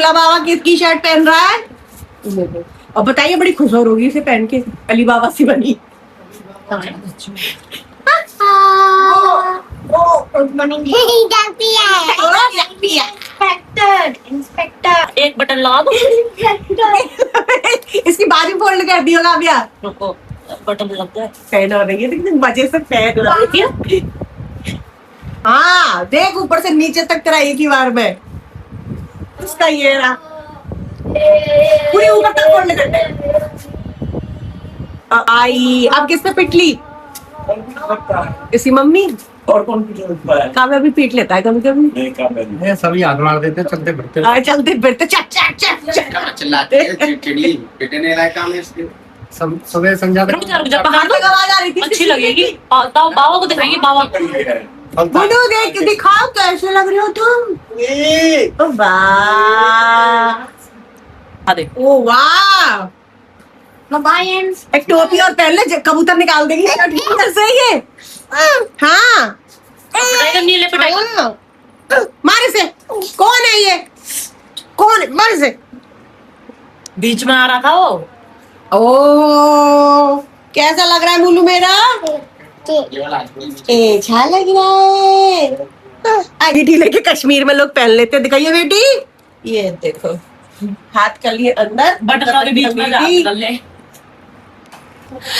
भोला बाबा किसकी शर्ट पहन रहा है? और बताइए, बड़ी खुश होगी इसे पहन के, अली बाबा सी बनी। इंस्पेक्टर एक बटन लगा दो। इसकी बाजू फोल्ड कर दी होगा अभी। रुको, बटन लग गया। फैन हो रही है, लेकिन मजे से फैन हो रही है। हाँ देख, ऊपर से नीचे तक तेरा एक ही बार में। इसका ये रहा, पूरी ऊपर तक फोल्ड कर दे। आई अब किसने पिटली? इसकी मम्मी। और कौन पीट काव्या भी पीट लेता है कभी कभी। सभी हाथ मार देते चलते फिरते। चलते फिरते चट चट चट चट चिल्लाते हैं, चिड़चिड़ी पिटने लायक काम है इसके। सुबह संध्या रुक जा, बाहर तक आवाज आ रही थी। अच्छी लगेगी। बाबा को दिखाएंगे, बाबा मुझे देख के दिखाओ कैसे लग रहे हो तुम। ओ वाह, देख। ओ वाह, एक टोपी और पहन ले, कबूतर निकाल देगी सही है। हाँ नीले पे मारे से। कौन है ये? कौन है? मारे से। बीच में आ रहा था वो। ओ कैसा लग रहा है मुल्लू मेरा? अच्छा लग रहा है। बेटी लेके कश्मीर में लोग पहन लेते, दिखाइए बेटी। ये देखो, हाथ कर लिए अंदर, बटन बीच में डाल ले।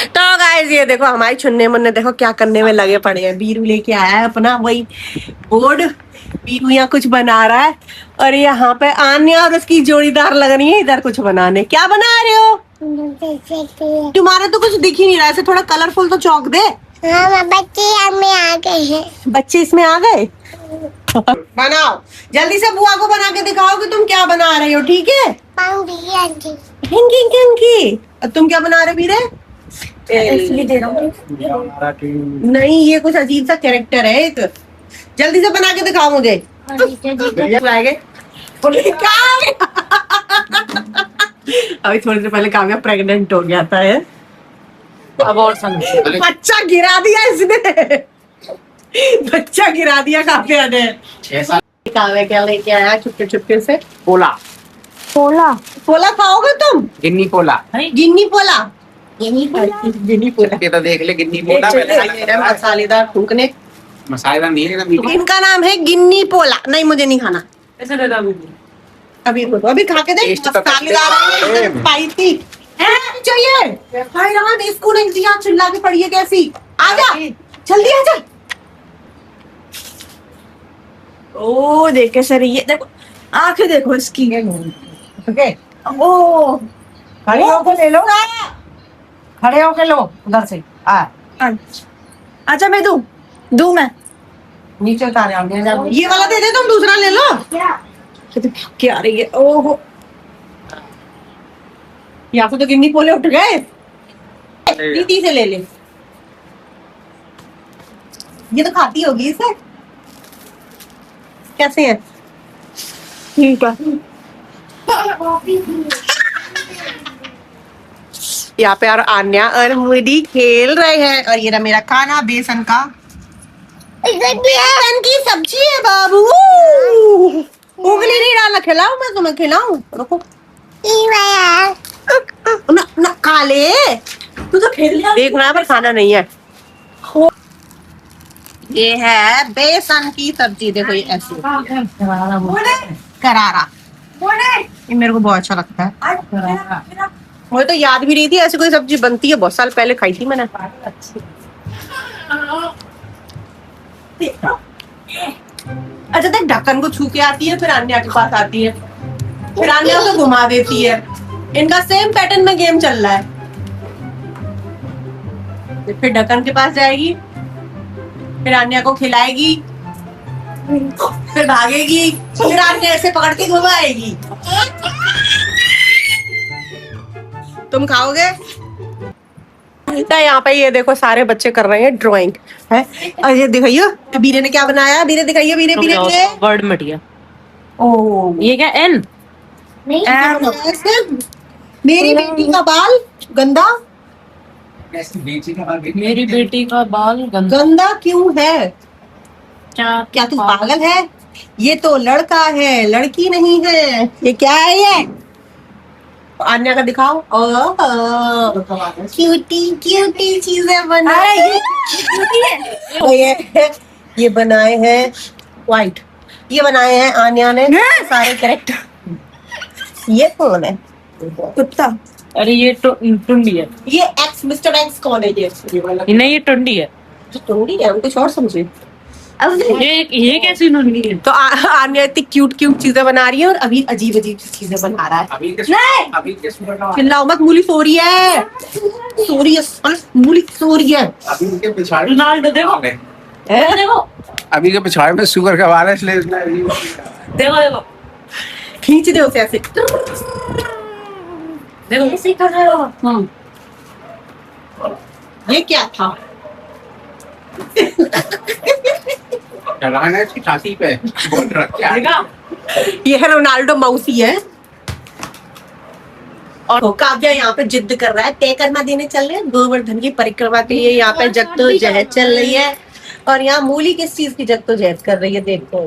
तो गाइस ये देखो, हमारी छुन्ने मुन्ने देखो क्या करने में लगे पड़े हैं। बीरू लेके आया है अपना वही बोर्ड, बीरू यहाँ कुछ बना रहा है, और यहाँ पे आन्या और उसकी जोड़ीदार लग रही है इधर कुछ बनाने। क्या बना रहे हो? तुम्हारा तो कुछ दिख ही नहीं रहा है, ऐसे थोड़ा कलरफुल तो चौक दे। बच्चे हमें आ गए हैं। बच्चे इसमें आ गए। बनाओ जल्दी से, बुआ को बना के दिखाओ कि तुम क्या बना रहे हो, ठीक है? तुम क्या बना रहे हो वीरे? दे रहा हूँ। नहीं, ये कुछ अजीब सा कैरेक्टर है एक। जल्दी से बना के दिखाओ मुझे। अभी थोड़ी देर पहले काव्या प्रेग्नेंट हो गया था है। अब और समझ। बच्चा गिरा दिया इसने। बच्चा गिरा दिया काव्या ने। 6 साल काव्या क्या लेके आया चुपके चुपके से? पोला पोला खाओगे तुम? गिन्नी पोला गिन्नी पोला। गिन्नी पोला ये तो देख ले, गिन्नी पोला मसालेदार फूकने। मसालेदार नहीं है ना मीठा। इनका नाम है गिन्नी पोला। नहीं मुझे नहीं खाना। ऐसे दे दो अभी अभी खा के देख, टेस्ट तो मसालेदार स्पाइसी चाहिए। हाय राम, इसको नहीं दिया, चिल्ला के पड़ी है कैसी। आजा जल्दी आजा। ओ देखे सर, ये देखो आंखें देखो इसकी। ओके ओ खड़े होके ले लो, खड़े होके लो उधर से। अच्छा मैं दूं मैं नीचे उतारे आओगे। ये वाला दे दे, तुम दूसरा ले लो। क्या रही है? ओहो, यहाँ से तो गिन्नी पोले उठ गए। दीदी से ले ले, ये तो खाती होगी इसे। कैसे है? ठीक है। यहाँ पे और आन्या और मुदी खेल रहे हैं, और ये रहा मेरा खाना बेसन का। बेसन की सब्जी है बाबू। उंगली नहीं डालना, खिलाऊं मैं तुम्हें, खिलाऊं? रुको ना, ना खा ले, तू तो खेल लिया। देखना पर खाना नहीं है। ये है बेसन की सब्जी, देखो ये ऐसी करारा। ये मेरे को बहुत अच्छा लगता है। मुझे तो याद भी नहीं थी ऐसी कोई सब्जी बनती है, बहुत साल पहले खाई थी मैंने। अच्छा देख, ढक्कन को छू के आती है, फिर अन्या के पास आती है, फिर अन्या को घुमा देती है। इनका सेम पैटर्न में गेम चल रहा है। फिर ढक्कन के पास जाएगी, फिर अन्या को खिलाएगी, फिर भागेगी, फिर अन्या ऐसे पकड़ के घुमाएगी। तुम खाओगे? यहाँ पे ये देखो सारे बच्चे कर रहे हैं ड्राइंग है। और ये दिखाइए बीरे ने क्या बनाया। बीरे दिखाइए, बीरे बीरे बीरे। वर्ड मटिया। ओ ये क्या एन? मेरी बेटी का बाल गंदा। मेरी बेटी का बाल गंदा गंदा क्यों है? क्या क्या तू पागल है? ये तो लड़का है, लड़की नहीं है। ये क्या है ये? आन्या का दिखाओ। क्यूटी क्यूटी चीजें बनाए ये बनाए हैं व्हाइट। ये बनाए हैं आन्या ने सारे कैरेक्टर। ये कौन है? कुत्ता। अरे ये टुंडी है। ये एक्स मिस्टर एक्स कौन है? ये नहीं, ये टुंडी है। टुंडी है, हम कुछ और समझे। ये कैसी टुंडी है? तो आन्या इतनी क्यूट क्यूट चीजें बना रही है और अभी अजीब अजीब चीजें बना रहा है। अभी चिल्लाओ मत, मूली सो रही है। सो रही है, मूली सो रही है। अभी उनके पिछाड़ी रोनाल्डो देखो। देखो अभी के पिछाड़ी में शुगर का वायरस ले देखो देखो खींच दे उसे ऐसे। देखो ऐसे कर रहे हो। ये क्या था? चढ़ाना है इसकी छाती पे बोल रखा है। देखा? ये है रोनाल्डो मौसी है। और काव्या यहाँ पे जिद कर रहा है, तय करना देने चल रहे हैं गोवर्धन की परिक्रमा के लिए। यहाँ पे जद्दोजहद चल रही है और यहाँ मूली किस चीज की जद्दोजहद कर रही है देखो।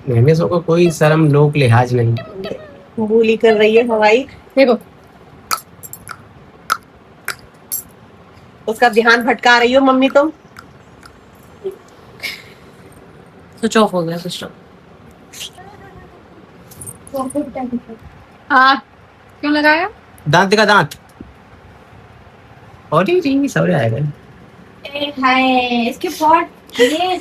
महेश को कोई शर्म लोक लिहाज नहीं। मूली कर रही है हवाई, देखो उसका ध्यान भटका रही हो मम्मी तुम। स्विच ऑफ हो गया सिस्टम। क्यों लगाया? दांत दिखा दांत। और जी सब आएगा। हाय इसके पॉट ये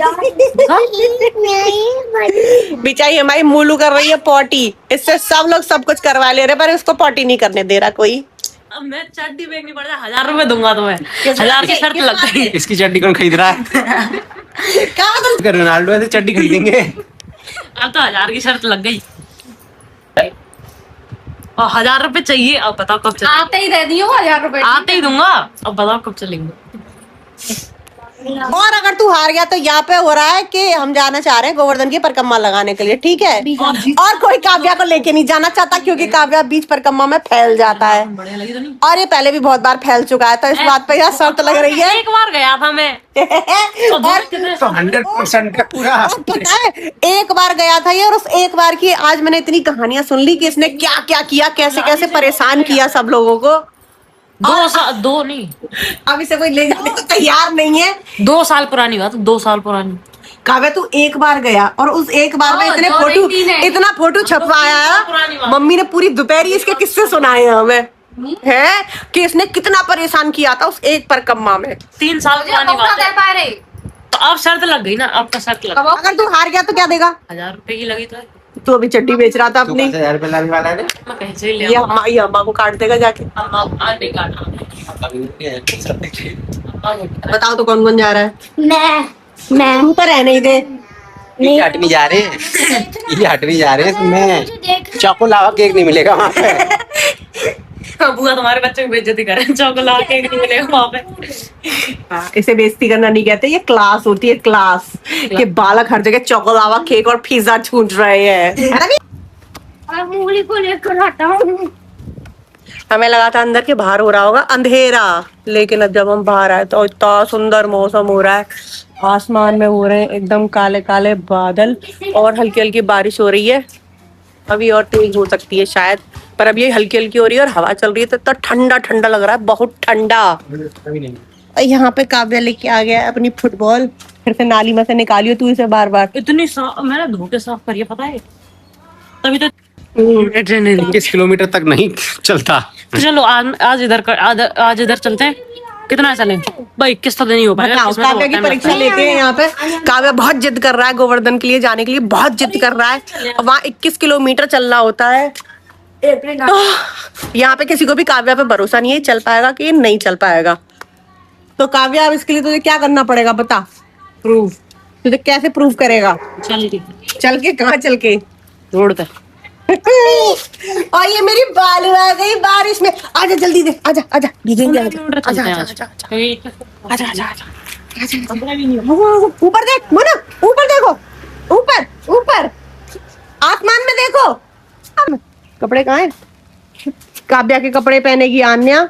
बिचारी हमारी मूलू कर रही है पॉटी। इससे सब लोग सब कुछ करवा ले रहे, पर उसको पॉटी नहीं करने दे रहा कोई। अब मैं चड्डी बेचनी पड़ता, 1000 रुपए दूंगा तुम्हें। 1000 की शर्त लग गई। इसकी चड्डी कौन खरीद रहा है? अगर रोनाल्डो है तो चड्डी खरीदेंगे। अब तो 1000 की शर्त लग गई और 1000 रुपए चाहिए। अब बताओ कब चलेंगे? आते ही दे दियो 1000 रुपए। आते ही दूंगा। अब बताओ कब चलेंगे? और अगर तू हार गया तो यहाँ पे हो रहा है कि हम जाना चाह रहे हैं गोवर्धन की परिक्रमा लगाने के लिए, ठीक है? और कोई काव्या को लेके नहीं जाना चाहता क्योंकि काव्या बीच परिक्रमा में फैल जाता है बढ़िया लगी तो नहीं? और ये पहले भी बहुत बार फैल चुका है, तो इस बात पे यहाँ शर्त लग रही है। एक बार गया था मैं। और तो 100% का पूरा। और पता है एक बार गया था ये, और उस एक बार की आज मैंने इतनी कहानियां सुन ली कि इसने क्या क्या किया, कैसे कैसे परेशान किया सब लोगों को। 2 नहीं, अब इसे कोई ले जाने को तैयार नहीं है। 2 साल पुरानी बात, 2 साल पुरानी। काव्या तू एक बार गया और उस एक बार में इतना फोटो छपवाया। मम्मी ने पूरी दोपहरी इसके किस्से सुनाए हमें है कि इसने कितना परेशान किया था उस एक परिक्रमा में। 3 साल पुरानी बात है। तो अब शर्त लग गई ना, अब तो शर्त लग गई। अगर तू हार गया तो क्या देगा? 1000 रुपए की लगी तो है। तू अभी चड्डी बेच रहा था अपनी। 1000 रुपए लाने वाला है। मैं कहीं से ही ले ये अम्मा को काट देगा जाके। आज नहीं काटना। बताओ तो कौन कौन जा रहा है? मैं तू तो रहने ही दे। ये हट नहीं जा रहे हैं। ये हट नहीं जा रहे हैं। मैं चॉको लावा केक नहीं मिलेगा वहाँ पे। बुआ तुम्हारे बच्चे की बेइज्जती करे। चॉकलेट केक नहीं मिलेगा वहाँ पे। इसे बेइज्जती करना नहीं कहते, ये क्लास होती है, क्लास के बालक हर जगह चॉकोलावा केक और पिज्जा छूट रहे हैं, है ना? और मूली को लेकर आता हूँ। हमें लगा था अंदर के बाहर हो रहा होगा अंधेरा, लेकिन अब जब हम बाहर आए तो इतना सुंदर मौसम हो रहा है। आसमान में हो रहे हैं एकदम काले काले बादल और हल्की हल्की बारिश हो रही है। अभी और तेज हो सकती है शायद, पर अब ये हल्की हल्की हो रही है और हवा चल रही है तो ठंडा ठंडा लग रहा है, बहुत ठंडा। यहाँ पे काव्या लेके आ गया है अपनी फुटबॉल, फिर से नाली में से निकालियो तू इसे बार बार। इतनी साफ मैंने धो के साफ करिए, पता है? तभी तो 21 किलोमीटर तक नहीं चलता। तो चलो आज इधर चलते हैं। कितना चले भाई? 21 तो नहीं हो पाएगा। बताओ, इसमें तो काव्या की time परीक्षा लगता है। लेते हैं यहाँ पे। काव्या बहुत जिद कर रहा है गोवर्धन के लिए जाने के लिए, बहुत जिद कर रहा है। वहाँ 21 किलोमीटर चलना होता है। यहाँ पे किसी को भी काव्या पे भरोसा नहीं है चल पाएगा कि नहीं चल पाएगा। तो काव्या अब इसके लिए तुझे क्या करना पड़ेगा बता? प्रूव। तुझे कैसे प्रूव करेगा? चल के कहाँ चल के? रोड पे। और ये मेरी बालू आ गई बारिश में। आजा जल्दी दे, आजा आजा भीगेंगे। आजा आजा आजा आजा आजा आजा। ऊपर देख मोना, ऊपर देखो, ऊपर ऊपर आसमान में देखो। कपड़े कहाँ हैं? काव्या के कपड़े पहनेगी आन्या।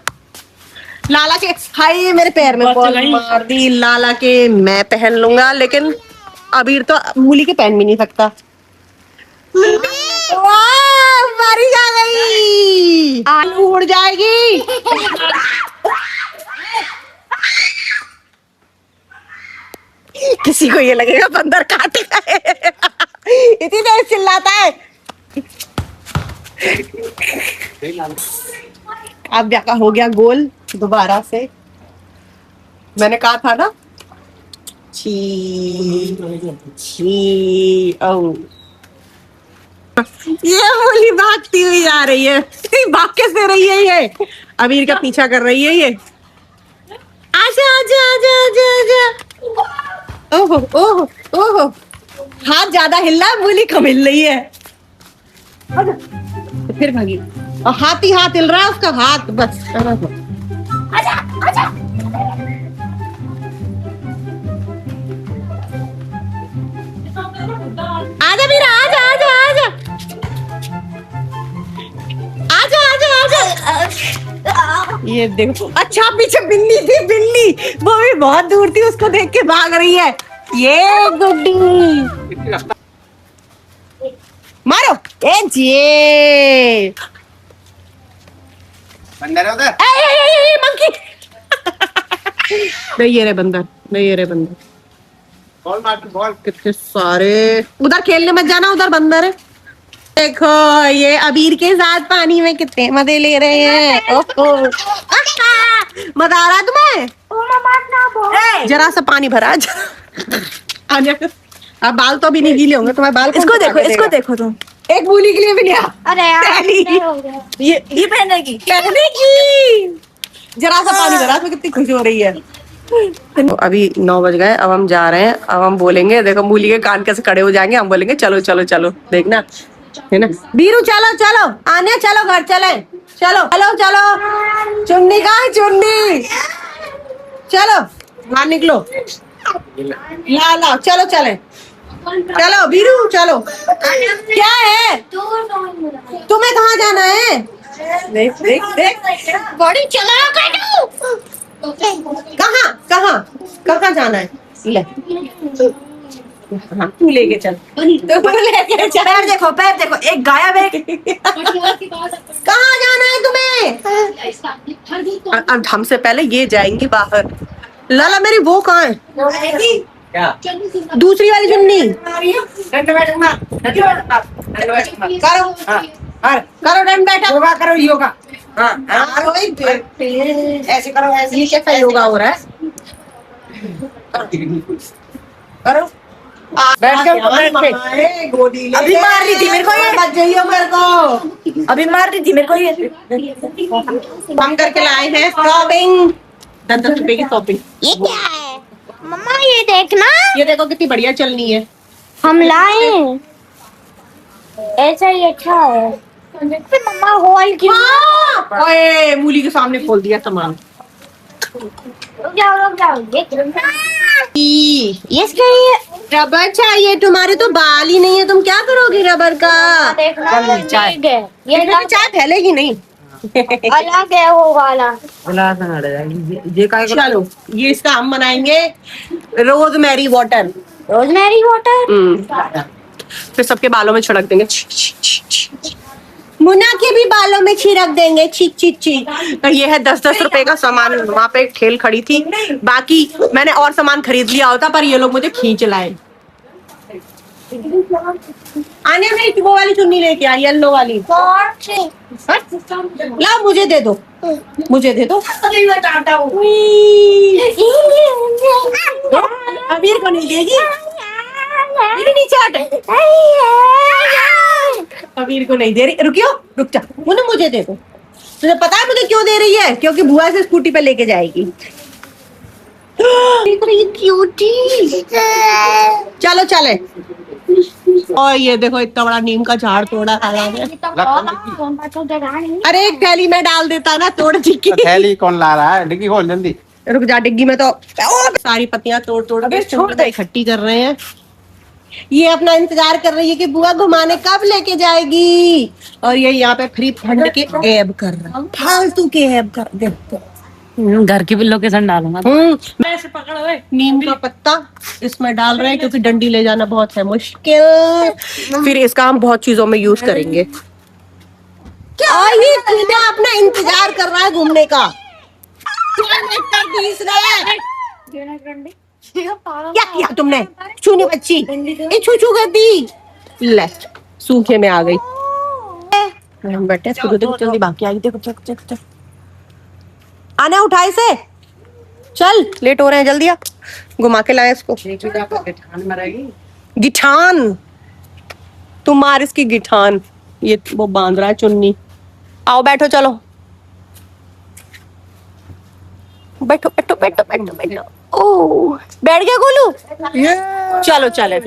लाला के, हाय मेरे पैर में बॉल मार दी। लाला के मैं पहन लूंगा, लेकिन अबीर तो मूली के पहन भी नहीं सकता। वाह, बारिश आ गई, आलू उड़ जाएगी। किसी को ये लगेगा बंदर काट गए, इतनी देर चिल्लाता है। अब क्या हो गया गोल दोबारा से, मैंने कहा था ना। छी छी, ओ ये मूली भागती हुई जा रही है, भाग कैसे रही है ये? अबीर का पीछा कर रही है ये। आजा आजा आजा आजा आजा। ओहो ओहो ओहो, हाथ ज्यादा हिल रहा है, मूली कम हिल रही है। फिर भागी, और हाथ ही हाथ हिल रहा है उसका हाथ, बस। आजा आजा आजा मीरा, आजा आजा आजा आजा आजा आजा। ये देखो, अच्छा पीछे बिल्ली थी, बिल्ली वो भी बहुत दूर थी, उसको देख के भाग रही है। ये गुड्डी मारो, ए जे बंदर है उधर। मंकी। नहीं ये रे बंदर, नहीं ये रे बंदर। बॉल मार, बॉल। कितने सारे, उधर खेलने मत जाना, उधर बंदर है। देखो ये अबीर के साथ पानी में कितने मजे ले रहे हैं। ओहो, मजा आ रहा है तुम्हें? जरा सा पानी भरा, आजा। अब बाल तो अभी नहीं गीले होंगे तुम्हारे बाल। इसको देखो, इसको देखो तुम, एक मूली के लिए भी नहीं आ। अरे यार ये पहनेगी, जरा सा पानी भरा, तो कितनी खुशी हो रही है। तो अभी 9 बज गए, अब हम जा रहे हैं। अब हम बोलेंगे, देखो मूली के कान कैसे खड़े हो जाएंगे, हम बोलेंगे चलो चलो चलो, देखना है ना। बीरू चलो चलो, आने चलो, घर चले, चलो चलो चलो। चुन्नी कहाँ है, चुन्नी? चलो बाहर निकलो, ला ला, चलो चले, चलो बीरू चलो। क्या है, तुम्हें कहाँ जाना है? देख देख देख, बॉडी चला कर। कहाँ कहाँ कहाँ जाना है? ले, हाँ, तू लेके चल, तू लेके चल। पैर देखो, पैर देखो, एक गायब है। कहाँ जाना है तुम्हें? अब हमसे पहले ये जाएंगी बाहर। लाला मेरी वो कहाँ है? क्या? दूसरी वाली चुन्नी करो, करो डंड बैठा, योगा करो, योगा। ऐसे करो, ऐसे। ये कैसा योगा हो रहा है? करो, बैठ के गोदी ले। अभी मार रही थी मेरे को ये। मत जाइयो मेरे को, अभी मार रही थी मेरे को ये। हम करके लाए हैं शॉपिंग, 10-10 रुपए की शॉपिंग। ये क्या है मम्मा? ये देखना, ये देखो कितनी बढ़िया चलनी है। हम लाए, ऐसा ही अच्छा है। मम्मा हॉल की, ओए मूली के सामने खोल दिया सामान। रुक जाओ ये रबर चाहिए, तुम्हारे तो बाल ही नहीं है, तुम क्या करोगी रबर का? देखना, चाय। ये चाय फैलेगी नहीं। अलग है वो वाला। ये का चलो ये इसका हम बनाएंगे रोजमेरी वाटर। रोजमेरी वाटर फिर सबके बालों में छिड़क देंगे। मुन्ना के भी बालों में छिड़क देंगे, छिक छिक छिक। तो ये है 10-10 रुपए का सामान। वहां पे एक ठेल खड़ी थी, बाकी मैंने और सामान खरीद लिया होता, पर ये लोग मुझे खींच लाए। आने में वो वाली चुन्नी लेके आई, येलो वाली। लाओ मुझे दे दो, मुझे दे दो। अबीर को नहीं देगी, नीचे हट। अबीर को नहीं दे रही, रुकियो, रुक जा मुन्ना, मुझे दे दो। तुझे पता है मुझे क्यों दे रही है? क्योंकि बुआ से स्कूटी पे लेके जाएगी। क्यूटी, चलो चले। और ये देखो इतना बड़ा नीम का झाड़ तोड़ा खाला ने। अरे एक थैली में डाल देता ना, तोड़ डिग्गी। थैली कौन ला रहा है? डिग्गी खोल जल्दी। रुक जा, डिग्गी में तो सारी पत्तियां तोड़ तोड़ के छोड़ दे, इकट्ठी कर रहे हैं। ये अपना इंतजार कर रही है कि बुआ घुमाने कब लेके जाएगी, और ये यहाँ पे फ्री फंड के ऐब कर रहा है, फालतू के ऐब कर। देखो घर की लोकेशन डालूंगा। मैं ऐसे पकड़ हुए नीम का पत्ता इसमें डाल रहे हैं क्योंकि डंडी ले जाना बहुत है मुश्किल। फिर इसका हम बहुत चीजों में यूज करेंगे। क्या ये कीड़ा अपना इंतजार कर रहा है घूमने का। क्या किया तुमने चूनी बच्ची, ये छू छू कर दी। ले सूखे में आ गई। हम बैठे हैं, इसको देखो जल्दी भाग के आई। देखो चल चल चल, आना उठाए से, चल लेट हो रहे हैं, जल्दी आ, घुमा के लाए इसको। गिठान, तुम मार इसकी गिठान। ये वो बांध रहा है चुन्नी। आओ बैठो, चलो बैठो बैठो बैठो बैठो बैठो। ओह बैठ गया गोलू, चलो चले।